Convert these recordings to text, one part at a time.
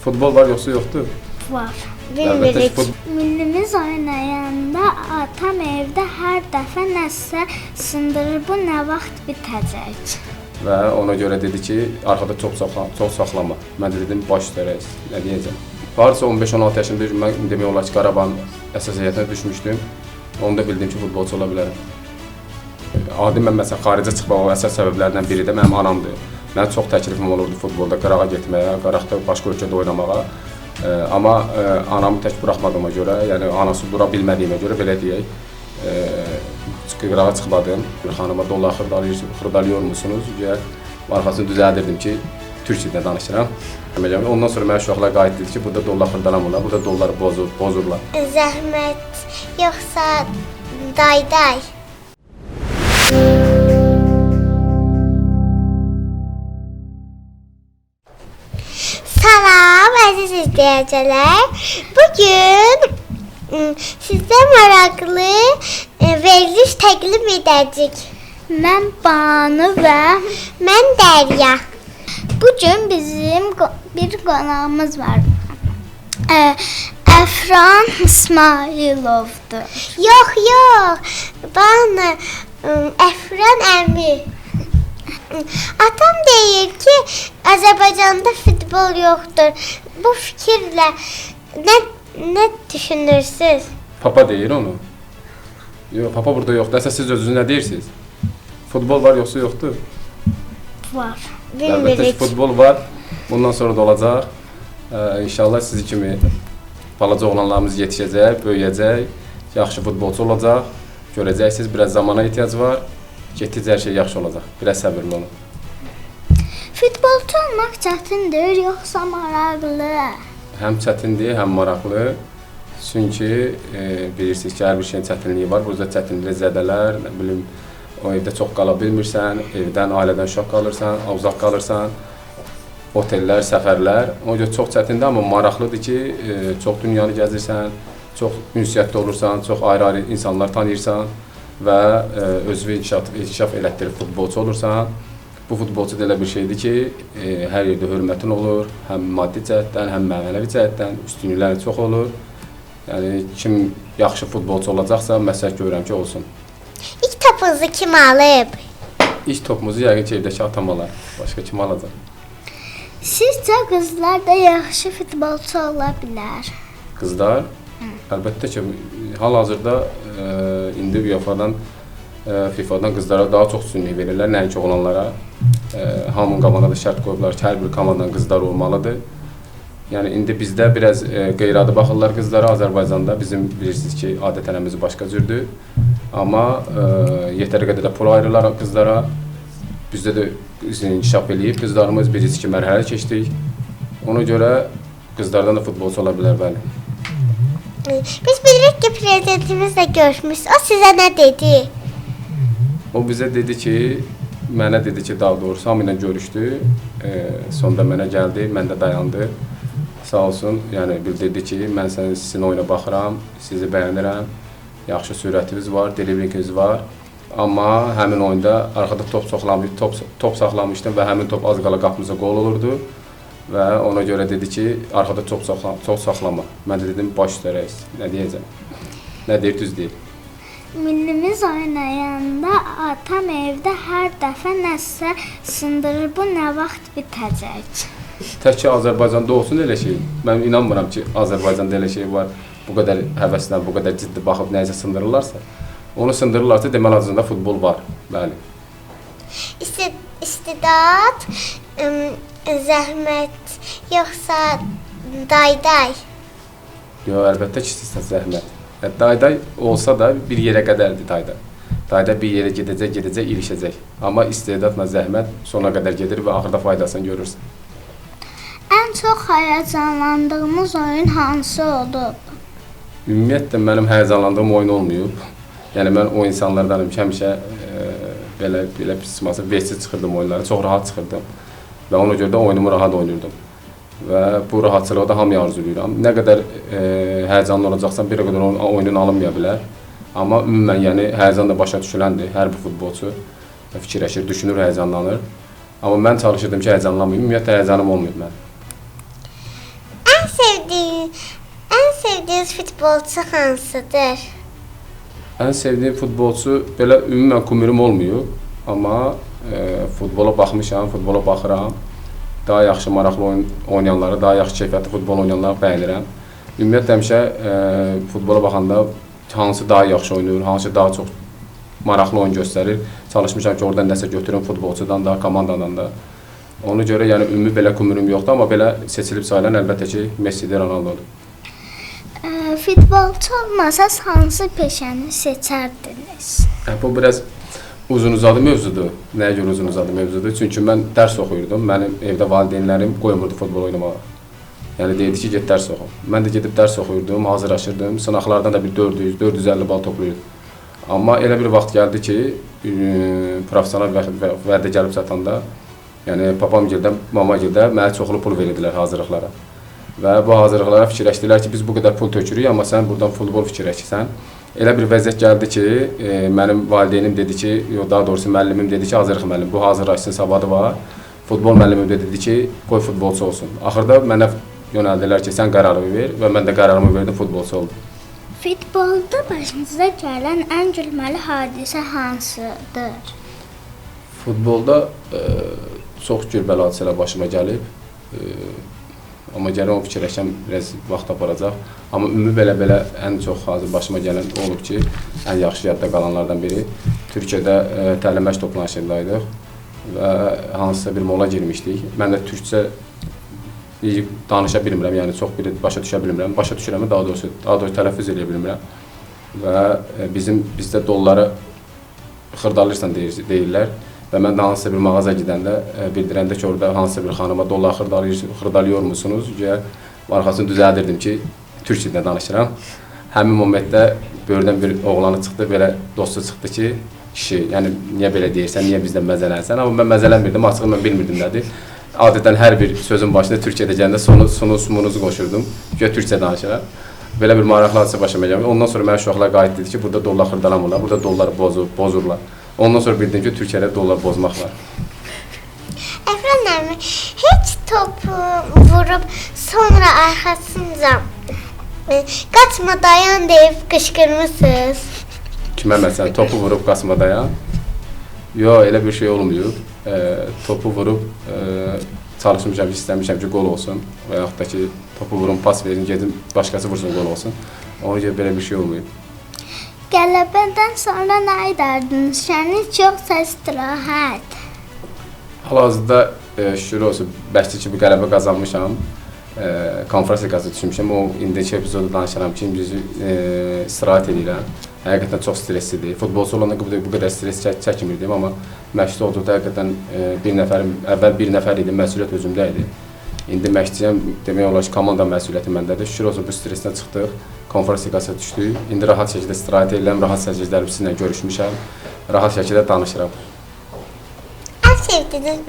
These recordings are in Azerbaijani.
Futbol var yoxsa yoxdur? Var. Bilmirik. Millimiz oynayanda atam evdə hər dəfə nəsə sındırır. Bu nə vaxt bitəcək? Və ona görə dedi ki, arxada çox saxlama. Mən də dedim, baş üstərək, nə deyəcəm. Varsa 15-16 yaşımda mən demək olar ki, Qarabağın əsas heyətinə düşmüşdüm. Onu da bildim ki, futbolçu ola bilərəm. Adi mən məsələn xaricə çıxmaq əsas səbəblərdən biri də mənim anamdır. Mən çox təklifim olurdu futbolda Qarağa getməyə, Qaraqda başqa ölkədə oynamağa. Amma anamı tək buraxmadığıma görə, yəni anası dura bilmədiyimə görə belə deyək, Qarağa çıxmadım. Xanıma dollar xırdalıyor musunuz? Arxasını düzəldirdim ki, türkçədə danışıram. Ondan sonra mənim uşaqlar qayıt dedi ki, burada dollar xırdalamırlar, burada dolları bozurlar. Zəhmət yoxsa dayday? Salam əziz izləyicilər. Bugün sizə maraqlı veriliş təqdim edəcəyik. Mən Banu və mən Dərya. bugün bizim bir qonağımız var. Əfran İsmailovdur. Yox. Bana Əfran əmi. Atam deyir ki, Azərbaycanda futbol yoxdur. Bu fikirlə nə düşünürsünüz? Papa deyir onu. Yox, papa burada yoxdur. Əsas siz özünüz nə deyirsiniz? Futbol var yoxsa yoxdur? Var. Əlbəttə ki, futbol var. Bundan sonra da olacaq. İnşallah sizi kimi balaca oğlanlarımız yetişəcək, böyüyəcək, yaxşı futbolçu olacaq. Görəcəksiniz, biraz zamana ehtiyac var. Getdikcə hər şey yaxşı olacaq. Biraz səbirli olun. Futbolçu olmaq çətindir, yoxsa maraqlı? Həm çətindir, həm maraqlı. Çünki bilirsiniz ki, hər bir şeyin çətinliyi var. Burada çətinlik zədələr, nə bilim, o evdə çox qala bilmirsən, evdən, ailədən uşaq qalırsan, uzaq qalırsan, otellər, səfərlər. Ona görə çox çətindir, amma maraqlıdır ki, çox dünyanı gəzirsən, çox ünsiyyətdə olursan, çox ayrı-ayrı insanlar tanıyırsan və özünü inkişaf elətdirib futbolçu olursan. Bu futbolçu da elə bir şeydir ki, hər yerdə hörmətin olur, həm maddi cəhətdən, həm mənəvi cəhətdən üstünlükləri çox olur. Yəni, kim yaxşı futbolçu olacaqsa, məsləhət görürəm ki, olsun. İlk topunuzu kim alıb? İlk topumuzu yəqin ki, evdəki atam alar. Başqa kim alacaq? Sizcə qızlar da yaxşı futbolçu ola bilər? Qızlar? Əlbəttə ki, hal-hazırda indi UEFA-dan, FIFA-dan qızlara daha çox üstünlük verirlər, nəinki oğlanlara. Hamının qabağına da şərt qoyublar ki, hər bir komandanın qızlar olmalıdır. Yəni, indi bizdə biraz qeyri-adi baxırlar qızlara, Azərbaycanda. Bizim bilirsiniz ki, adət-ənəmiz başqa cürdür. Amma yetəri qədər də pul ayırırlar qızlara. Bizdə də inkişaf eləyib. Qızlarımız birisi ki, mərhələ keçdik. Ona görə qızlardan da futbolçu ola bilər, bəli. Biz bilirik ki, prezidentimizlə görüşmüş. O sizə nə dedi? O bizə dedi ki, mənə dedi ki, daha doğrusu hamı ilə görüşdü. Sonda mənə gəldi, mən də dayandı. Sağ olsun, yəni bildirdi ki, mən sizin oyuna baxıram, sizi bəyənirəm. Yaxşı sürətiniz var, driblinginiz var. Amma həmin oyunda arxada top saxlamışdım və həmin top az qala qapımıza qol olurdu. Və ona görə dedi ki, arxada çox saxlama. Mən də dedim, baş üstərək, nə deyəcəm? Nə deyir, düz deyir. Millimiz oynayanda atam evdə hər dəfə nəsə sındırır. Bu nə vaxt bitəcək? Tək ki, Azərbaycanda olsun elə şey. Mən inanmıram ki, Azərbaycanda elə şey var. Bu qədər həvəslə, bu qədər ciddi baxıb nəyisə sındırırlarsa. Onu sındırırlarsa, deməli azında futbol var. Bəli. İstidad, zəhmət yoxsa dayday? Yox, əlbəttə ki, istəyirsən zəhmət. Dayday olsa da bir yerə qədərdir dayday. Dayday bir yerə gedəcək, ilişəcək. Amma istedadla zəhmət sona qədər gedir və axırda faydasını görürsən. Ən çox həyəcanlandığımız oyun hansı olub? Ümumiyyətlə, mənim həyəcanlandığım oyun olmayıb. Yəni, mən o insanlardanım ki, həmişə belə vəhsiz çıxırdım oyunlara, çox rahat çıxırdım. Və ona görə də oyunumu rahat oynayırdım. Və bu rahatçılığı da hamıya arzulayıram. Nə qədər həyəcanlı olacaqsan, bir qədər oyunun alınmaya bilər. Amma ümumən, yəni, həyəcan da başa düşüləndir. Hər bir futbolçu fikirləşir, düşünür, həyəcanlanır. Amma mən çalışırdım ki, həyəcanlanmayım. Ümumiyyətlə, həyəcanım olmayıb mənim. ən sevdiyiniz futbolçu hansıdır? Ən sevdiyim futbolçu belə ümumən kumurum olmuyor, amma futbola baxmışam, futbola baxıram. Daha yaxşı maraqlı oynayanları, daha yaxşı keyfiyyətli futbol oynayanları bəyənirəm. Ümumiyyətlə həmişə futbola baxanda hansı daha yaxşı oynayır, hansı daha çox maraqlı oyun göstərir. Çalışmışam ki, oradan nəsə götürüm futbolçudan da, komandadan da. Ona görə yəni ümumi belə kumurum yoxdur, amma belə seçilib sayılan əlbəttə ki, Messidir, Ronaldodur. Futbolçu olmasaz hansı peşəni seçərdiniz? Bu biraz uzun-uzadı mövzudur. Nəyə görə uzun-uzadı mövzudur? Çünki mən dərs oxuyurdum. Mənim evdə valideynlərim qoymurdu futbol oynamağa. Yəni deyirdi ki, get dərs oxu. Mən də gedib dərs oxuyurdum, hazırlaşırdım. Sınaqlardan da bir 400, 450 bal toplayırdım. Amma elə bir vaxt gəldi ki, professional vədə gəlib çatanda, yəni papamgildən, mamagildə mənə çoxlu pul verirdilər hazırlıqlara. Və bu hazırlıqlara fikirləşdilər ki, biz bu qədər pul tökürük, amma sən buradan futbol fikirləşirsən. Elə bir vəziyyət gəldi ki, mənim valideynim dedi ki, daha doğrusu müəllimim dedi ki, hazırlıq müəllim, bu hazırlaşsın, savadı var. Futbol müəllimim dedi ki, qoy futbolçu olsun. Axırda mənə yönəldilər ki, sən qərarını ver və mən də qərarımı verdim, futbolçu oldum. Futbolda başınıza gələn ən gülməli hadisə hansıdır? Futbolda çox gülməli hadisələr başıma gəlib. Amma gələn o fikirləşəm, biraz vaxt aparacaq. Amma ümumi belə ən çox hazır başıma gələn olub ki, ən yaxşı yadda qalanlardan biri. Türkiyədə təlim-məşq toplanışındaydıq və hansısa bir mola girmişdik. Mən də türkcə danışa bilmirəm, yəni çox başa düşə bilmirəm. Başa düşürəm, daha doğrusu tələffüz edə bilmirəm. Və bizdə dolları xırdalırsan deyirlər. Və mən də hansısa bir mağaza gidəndə bildirəndə ki, orada hansısa bir xanıma dollar xırdalıyor musunuz? Arxasını düzəldirdim ki, türkçədə danışıram. Həmin momentdə böyürdən bir oğlanı çıxdı, belə dostu çıxdı ki, kişi, yəni niyə belə deyirsən, niyə bizdən məzələnsən? Amma mən məzələnmirdim, açığı mən bilmirdim nədir. Adətən hər bir sözün başında türkçədə gələndə sumunuzu qoşurdum ki, türkçə danışıram. Belə bir maraqlı hadisə başıma gəldi. Ondan sonra mən uşaqlar qayıt dedi ki, burada dollar xırdalamırlar, burada dolları bozurlar. Ondan sonra bildim ki, Türkiyədə dollar bozmaq var. Əfran heç topu vurub sonra arxasınca qaçma dayan deyib qışqırmısınız? Kimə məsələn, topu vurub qaçma dayan? Yox, elə bir şey olmuyor. Topu vurub çalışmışam ki, istəmişəm ki, gol olsun və yaxud da ki, topu vurum, pas verin, gedim, başqası vursun, gol olsun. Ona görə belə bir şey olmuyor. Qələbədən sonra nə edərdiniz? Şənlik yoxsa istirahət? Hal-hazırda şükür olsun, bəşli ki, bir qələbə qazanmışam. Konferans liqası düşmüşəm. O indiki epizodu danışıram ki, bizi istirahət edirəm. Həqiqətən çox stresslidir. Futbolçu olanda bu qədər stres çəkmirdim, amma məşqçi olduqda həqiqətən əvvəl bir nəfər idi, məsuliyyət özümdə idi. İndi məşqçiyəm, demək olar ki, komanda məsuliyyəti məndədir. Şükür olsun, bu stressdən çıxdıq, konferans liqasına düşdük. İndi rahat şəkildə istirahət edirəm, rahat şəkildə sizinlə görüşmüşəm, rahat şəkildə danışıram. Ən sevdiyiniz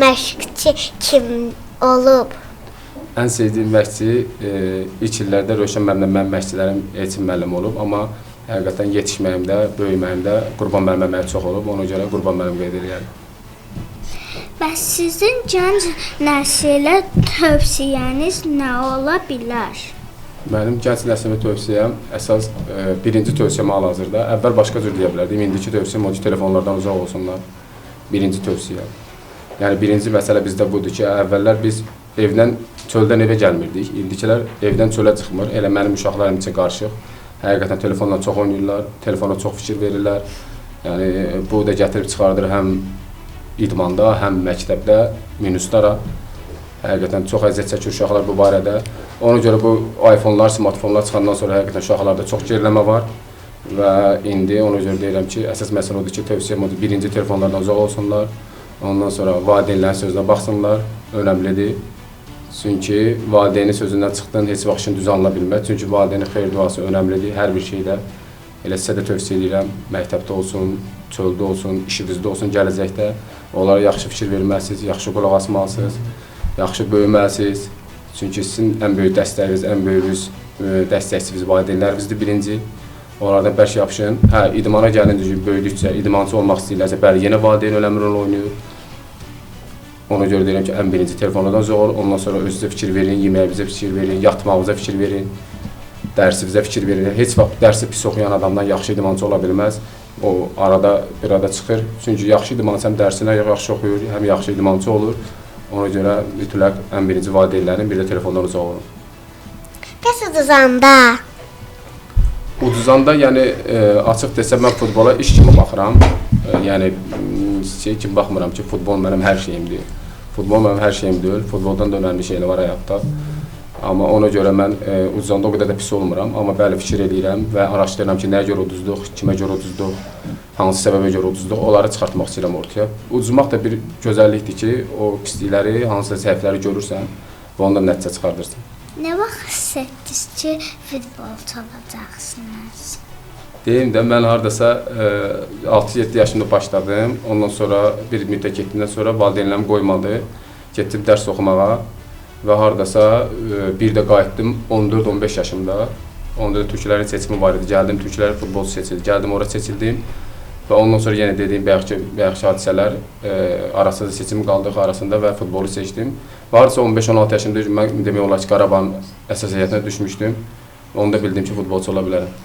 məşqçi kim olub? Ən sevdiyim məşqçi ilk illərdə Rövşən müəllimlə mənim məşqçilərim Elçin müəllim olub, amma həqiqətən yetişməyimdə, böyüməyimdə Qurban müəllimə mənə çox olub, ona görə Qurban müəllim qeyd edirəm. Bəs sizin gənc nəsilə tövsiyəniz nə ola bilər? Mənim gənc nəslimə tövsiyəm, əsas birinci tövsiyəm hal-hazırda. Əvvəl başqa cür deyə bilərdim, indiki tövsiyəm o ki, telefonlardan uzaq olsunlar. Birinci tövsiyəm. Yəni, birinci məsələ bizdə budur ki, əvvəllər biz evdən, çöldən evə gəlmirdik. İndikilər evdən çölə çıxmır. Elə mənim uşaqlarım üçün qarışıq. Həqiqətən telefonla çox oynayırlar, telefona çox fikir verirlər. Yəni, bu da gətirib çıxardır həm idmanda, həm məktəbdə, minuslara. Həqiqətən çox əziyyət çəkir uşaqlar bu barədə. Ona görə bu iPhone-lar, smartfonlar çıxandan sonra həqiqətən uşaqlarda çox geriləmə var. Və indi ona görə deyirəm ki, əsas məsələ odur ki, tövsiyəm odur, birinci telefonlardan uzaq olsunlar. Ondan sonra valideynlərin sözünə baxsınlar, önəmlidir. Çünki valideynin sözündən çıxdan heç vaxt işin düz anla bilməz. Çünki valideynin xeyir duası önəmlidir hər bir şeydə. Elə sizə də tövsiyə edirəm, məktəbdə olsun, çöldə olsun, işinizdə olsun, gələcəkdə. Onlara yaxşı fikir verməlisiniz, yaxşı qulaq asmalısınız, yaxşı böyüməlisiniz. Çünki sizin ən böyük dəstəyiniz, ən böyük dəstəkçiniz valideynlərinizdir birinci. Onlardan bərk yapışın. Hə, idmana gəlincə böyüdükcə, idmançı olmaq istəyirlərsə, bəli, yenə valideyn önəmli rol oynayır. Ona görə deyirəm ki, ən birinci telefonlardan uzaq olun, ondan sonra özünüzə fikir verin, yeməyinizə fikir verin, yatmağınıza fikir verin, dərsinizə fikir verin. Heç vaxt dərsi pis oxuyan adamdan yaxşı idmançı ola bilməz. O arada bir arada çıxır. Çünki yaxşı idmançı həm dərsinə yaxşı oxuyur, həm yaxşı idmançı olur. Ona görə mütləq ən birinci valideynlərin bir də telefondan uzaq olun. Bəs uduzanda? Uduzanda, yəni açıq desəm mən futbola iş kimi baxıram. Yəni şey kimi baxmıram ki, futbol mənim hər şeyimdir. Futbol mənim hər şeyim deyil. Futboldan da önəmli şeylər var həyatda. Amma ona görə mən uduzanda o qədər də pis olmuram. Amma bəli, fikir edirəm və araşdırıram ki, nəyə görə uduzduq, kimə görə uduzduq, hansı səbəbə görə uduzduq, onları çıxartmaq istəyirəm ortaya. Uduzmaq da bir gözəllikdir ki, o pislikləri, hansısa səhvləri görürsən və ondan nəticə çıxardırsan. Nə vaxt hiss etdiniz ki, futbolçu olacaqsınız? Deyim də, mən hardasa 6-7 yaşımda başladım. Ondan sonra bir müddət getdikdən sonra valideynlərim qoymadı. Getdim dərs oxumağa və hardasa bir də qayıtdım 14-15 yaşımda. Onda da türklərin seçimi var idi. Gəldim, türklərin futbolçu seçildi. Gəldim, ora seçildim. Və ondan sonra yenə dediyim bayaqki hadisələr arasında seçim qaldıq arasında və futbolu seçdim. Və hardasa 15-16 yaşımda mən demək olar ki, Qarabağın əsas heyətinə düşmüşdüm. Onda bildim ki, futbolçu ola bilərəm.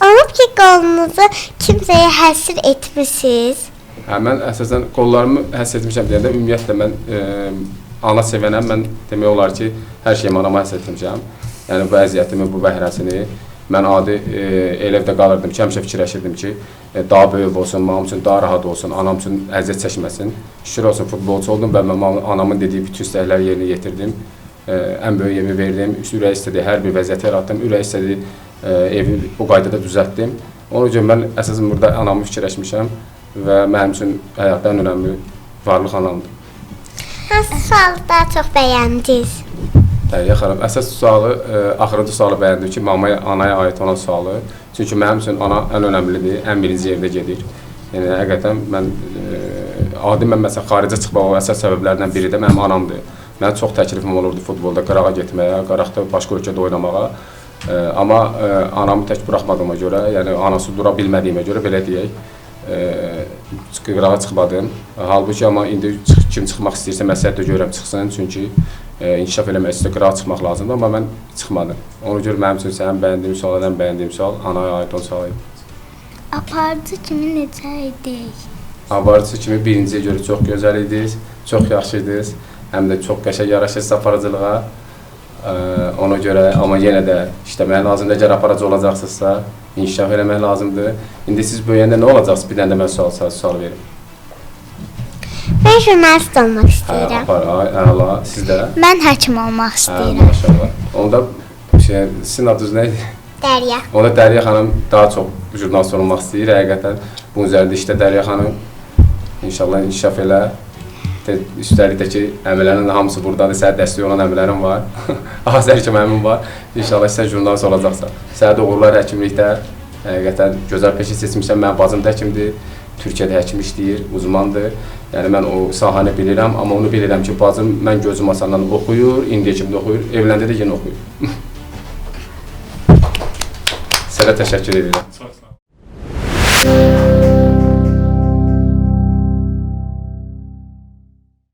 Olub ki, qolunuzu kimsəyə həsr etmisiniz? Hə, mən əsasən qollarımı həsr etmişəm deyəndə, ümumiyyətlə mən ana sevənəm. Mən demək olar ki, hər şeyimi anama həsr etmişəm. Yəni, bu əziyyətimi, bu bəhrəsini. Mən adi el evdə qalırdım ki, həmişə fikirləşirdim ki, daha böyük olsun, mənim üçün daha rahat olsun, anam üçün əziyyət çəkməsin. Şükür olsun, futbolçu oldum və mən anamın dediyi bütün istəkləri yerinə yetirdim. Ən böyük yemi verdim, ürək istədiyi hər bir vəziyyəti yaratdım, ürək istədiyi evi bu qaydada düzəltdim. Onun üçün mən əsasən burada anamı fikirləşmişəm və mənim üçün həyatda ən önəmli varlıq anamdır. Hansı sualı daha çox bəyəndiniz? Dərya xanım, əsas sualı, axırıncı sualı bəyəndim ki, anaya aid olan sualı. Çünki mənim üçün ana ən önəmlidir, ən birinci yerdə gedir. Yəni, həqiqətən mən, adi mən məsələn, xaricə çıxmaq əsas səbəblərdən biri də mənim anamdır. Mənim çox təklifim olurdu futbolda, Qarağa getməyə, Qaraqda başqa ölkədə oynamağa. Amma anamı tək buraxmadığıma görə, yəni anası dura bilmədiyimə görə, belə deyək, Qarağa çıxmadım. Halbuki amma indi kim çıxmaq istəyirsə, məsləhət də görürəm çıxsın, çünki inkişaf eləmək istəyirsə Qarağa çıxmaq lazımdır, amma mən çıxmadım. Ona görə mənim üçün ən bəyəndiyim sual, ən bəyəndiyim sual anaya aid olan sual idi. Aparıcı kimi necə idi? Aparıcı kimi birinciyə görə çox gözəl idiniz, çox yaxşı idiniz, həm də çox qəşəng yaraşırsınız aparıcılığa. Ona görə, amma yenə də işləmək lazımdır, əgər aparıcı olacaqsınızsa, inkişaf eləmək lazımdır. İndi siz böyüyəndə nə olacaqsınız? Bir dənə də mən sual verim. Mən jurnalist olmaq istəyirəm. Əla, siz də? Mən həkim olmaq istəyirəm. Maşallah. Onda sizin adınız nə idi? Dərya. Onda Dərya xanım daha çox jurnalist olmaq istəyir. Həqiqətən bunun üzərində işlə Dərya xanım. İnşallah inkişaf elə. Üstəlik də ki, əmilərin hamısı buradadır. Sənə dəstək olan əmilərim var. Azər kimi əmim var. İnşallah sən jurnalist olacaqsan. Sənə də uğurlar həkimlikdə. Həqiqətən gözəl peşə seçmişsən. Mənim bacım da həkimdir. Türkiyədə həkim işləyir, uzmandır. Yəni mən o sahəni bilirəm, amma onu bilirəm ki, bacım mən gözüm asandan oxuyur, indiyə kimi də oxuyur, evləndə də yenə oxuyur. Sənə təşəkkür edirəm.